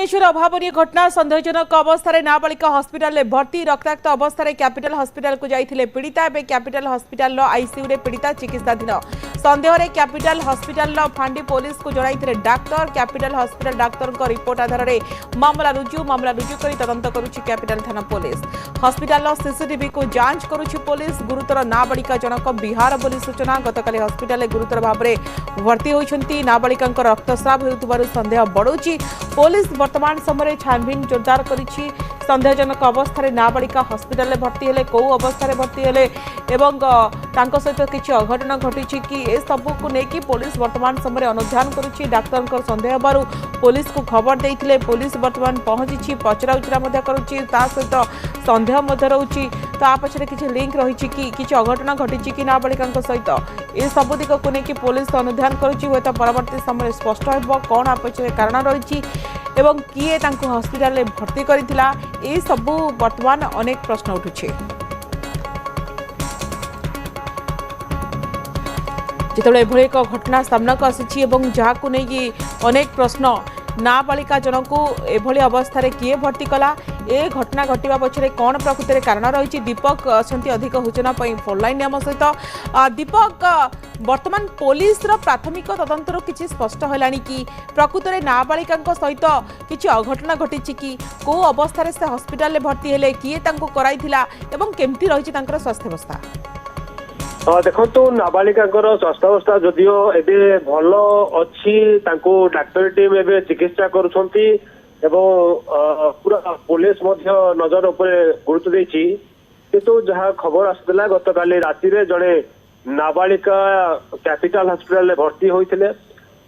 भुवनेश्वर अभावन घटना सन्देहजनक अवस्था नाबालिका हस्पिटाल भर्ती रक्ताक्त अवस्था कैपिटल हस्पिटाल को जाइए पीड़िता एवं कैपिटल हस्पिटाल आईसीयू रे पीड़िता चिकित्साधीन सन्देह कैपिटल हस्पिटाल फांडी पुलिस को जन doctor capital hospital doctor report आधार में मामला रुजु कर तदंत करुच्ची कैपिटल थाना पुलिस हस्पिटाल सीसीटीवी को जांच करुच्ची पुलिस गुरुतर नाबालिका जनक बिहार बोली सूचना गतकाली हस्पिटाल गुरुतर भाव में भर्ती होती नाबालिका रक्तस्राव हो सन्देह बढ़ुची पुलिस वर्तमान समय छानबीन जोरदार करिछि सन्देहजनक अवस्था नाबालिका हस्पिटाल भर्ती हेले कौ अवस्था भर्ती हेले एवं तांको सहित किछि अघटन घटी कि ए सबू को लेकिन पुलिस वर्तमान समय अनुधान करुछि डाक्तर सन्देह बारू पुलिस को खबर देइथिले पुलिस वर्तमान पहुंची पचरा उचरा करुछि ता सहित सन्देह रोची ता पछरे किछि लिंक रही कि किछि अघटन घटी कि नाबालिका सहित ए सबू दिग को लेकिन पुलिस अनुधान करुछि होता परवर्ती समय स्पष्ट होबो कोन आ पछरे कारण रही एवं किए तांको हॉस्पिटल में भर्ती करिथिला ए सबू वर्तमान अनेक प्रश्न उठुछे जिते एभली एक घटना सामना को आसी एवं जहाँ को नहीं अनेक प्रश्न नाबालिका जनक एभली अवस्था किए भर्ती कला ए घटना घटवा पछरे कौन प्रकृति कारण रही दीपक अच्छा अधिक सूचना फोन लाइन आम सहित दीपक वर्तमान पुलिस प्राथमिक तदंतर किसी स्पष्ट है कि प्रकृत में नाबालिका सहित किसी अघटना घटी कि कौ अवस्था से हस्पिटाल भर्ती हेले किए कराइथिला एवं केमती रही स्वास्थ्य अवस्था देखो नाबालिका स्वास्थ्यावस्था जदियो एबे भल अच्छी डाक्तरी टीम एबे चिकित्सा करुछंती एवं पूरा पुलिस नजर उपर गुरुत्व देछि किंतु जहाँ खबर आसला गतकाली राति रे जड़े नाबालिका कैपिटल हॉस्पिटल भर्ती होइथिले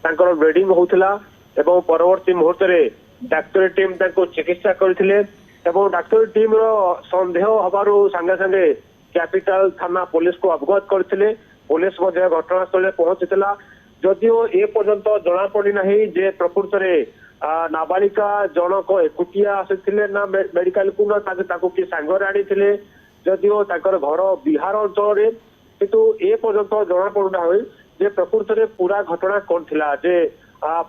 तांकर ब्लीडिंग होउथिला एवं परवर्ती मुहूर्त रे डाक्तरी टीम तांको चिकित्सा करथिले एवं डाक्तरी टीम रो संदेह हबारु संगे संगे कैपिटल थाना पुलिस को अवगत करथिले पुलिस घटनास्थल पहुंचीला जदियो ए पर्यंत जना पड़ी नहीं जे प्रकृत रे नाबालिका जनक एकुटिया आसिथिले ना मेडिकल को ना ताको कि सांगरे आनिथिले जदियो ताकर घर बिहार अंचल रे किंतु ए पर्यंत जना पड़ुना होई जे प्रकृत रे पूरा घटना कोन थिला जे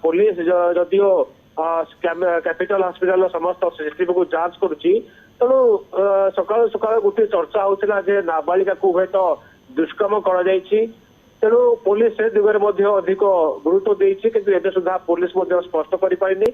पुलिस जदियो कैपिटल हॉस्पिटल समस्त सीसीटीवी को जांच करुची तेणु सकाल सकाल गोटे चर्चा होता जे नाबालिका को हुए तो दुष्कर्म कर तेणु पुलिस से दिगरे अधिक गुरुत्व देछि किंतु एबे सुधा पुलिस स्पष्ट करि पारिनी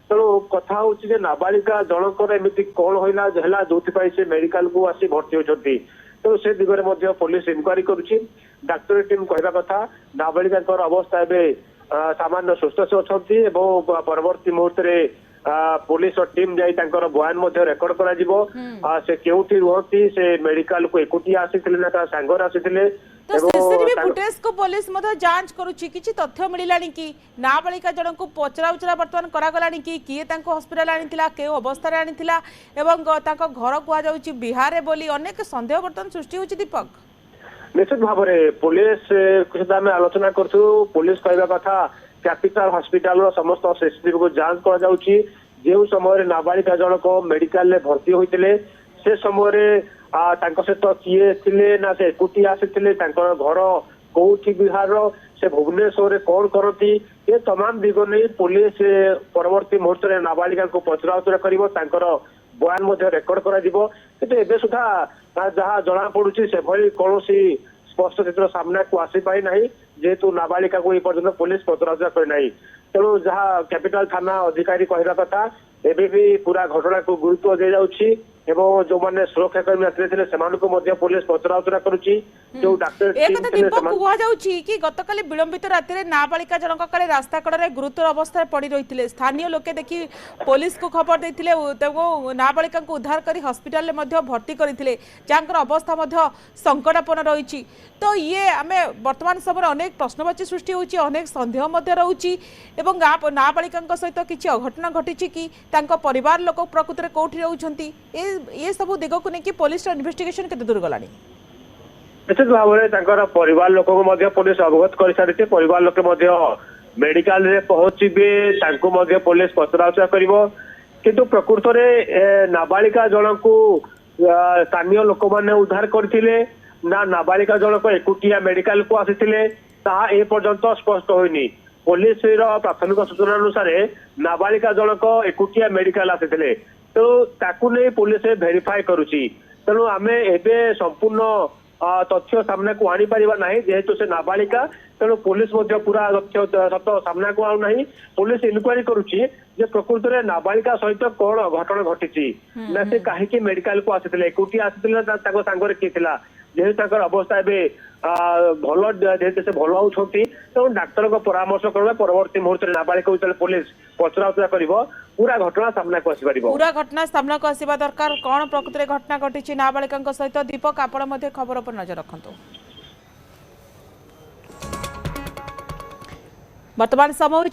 तेणु कथा होछि जे नाबालिका जनकर एमिति कोन होइला जहला जोथि से मेडिकल को आसी भर्ती होछंती तेणु से दिगरे पुलिस इनक्वारी करुछि डाक्तरी टीम कहबा कथा नाबालिका अवस्था एबे सामान्य सुस्थ से अछंती एवं परवर्ती मुहूर्त रे पुलिस टीम जाई तांकर बयान रेकर्ड करा जिवो से केउठी रुहती से मेडिकल को एकुटिया आसीथिले ना ता सांगर आसीथिले तो सीसीटीवी फुटेज को पुलिस जांच करुची किछि तथ्य मिलिलानी कि नाबालिका जनक पचरा उचरा वर्तमान करागलानी कि किए तांको हॉस्पिटल आनिथिला के अवस्था रे आनिथिला एवं तांको घर कुआ जाउची बिहार बोली अनेक संदेह वर्तमान सृष्टि होची दीपक निश्चित भाव में पुलिस सहित आम आलोचना करथु पुलिस कहबा कथा कैपिटल हॉस्पिटल समस्त सीसीटीवी को जांच करा जाउची जे समय नाबालिका जनक मेडिकल ले भर्ती होइतिले से समय तांको सहित किए थिले ना से एकुटिया आसीथिले तांकर घर कोठी बिहार से भुवनेश्वर रे कौन करती ये तमाम दिग नहीं पुलिस परवर्ती मुहूर्त रे नाबालिका को पचरा उचरा करिवो तांकर बयान रेकर्ड करा जिवो किंतु एबे सुधा जहाँ जना पड़ुछि से भली कोनोसी स्पष्ट चित्र सामना को आसी पाई नहीं जेहेतु नाबालिका को पर्यटन पुलिस पचराउचरा कर नहीं तेणु जहाँ कैपिटल थाना अधिकारी कहला कथा एबे भी पूरा घटना को गुरुत्व दे जाउछि एवं जो माने सुरक्षा कर्मी आते पुलिस पचराउचरा करुछि जो डाक्टर कि गतकाली विलंबित राति रे नाबालिका जनक काले रास्ता कड़े गुरुतर अवस्था पड़ी रही स्थानीय लोके देखि पुलिस को खबर देथिले नाबालिका को उद्धार करी हॉस्पिटल में भर्ती करथिले जांकर अवस्था संकटापन्न रही तो ये आमे वर्तमान समय अनेक प्रश्नवाची सृष्टि होछि अनेक संदेह रहुछि एवं नाबालिका सहित किछि अघटना घटी कि तांको परिवार लोक प्रकृत रे कोठी रहउछंती ये सब दिग को लेकिन पुलिस इन्वेस्टिगेशन केते दूर गलानी निश्चित भाव में परिवार लोक पुलिस अवगत कर सारी परिवार लोक मेडिकल रे पहुंचे पुलिस पचराउचरा करिवो किंतु प्रकृत रे नाबालिका जनक स्थानीय लोक मैंने उद्धार करथिले ना नाबालिका जनक एकुटिया मेडिकल को आसीथिले ता ए पर्यंत स्पष्ट होइनी पुलिस प्राथमिक सूचना अनुसार नाबालिका जनक एकुटिया मेडिकल आसी तो ताकू नहीं पुलिस भेरीफाए करुची तेणु आम एवं संपूर्ण तथ्य सामना को आनी पारिबा नहीं जेहेतु से नाबालिका तेणु पुलिस पूरा तथ्य सत सामना को आउ नहीं पुलिस इनक्वारी करुची जे प्रकृत में नाबालिका सहित कौन घटना घटी ना से कहीं मेडिकल को आसी एकुटिया आसी सांगे किए थिला जेहेतु अवस्था एवं भल जेहेतु से भल होती तेणु डाक्तर परामर्श कर परवर्ती मुहूर्त नाबालिका जो पुलिस पचराउचरा कर पूरा घटना सामना को आसपार पूरा घटना सामना को आसवा दरकार कौन प्रकृत में घटना घटी नाबालिका सहित दीपक आपण खबर पर नजर रखु वर्तमान समय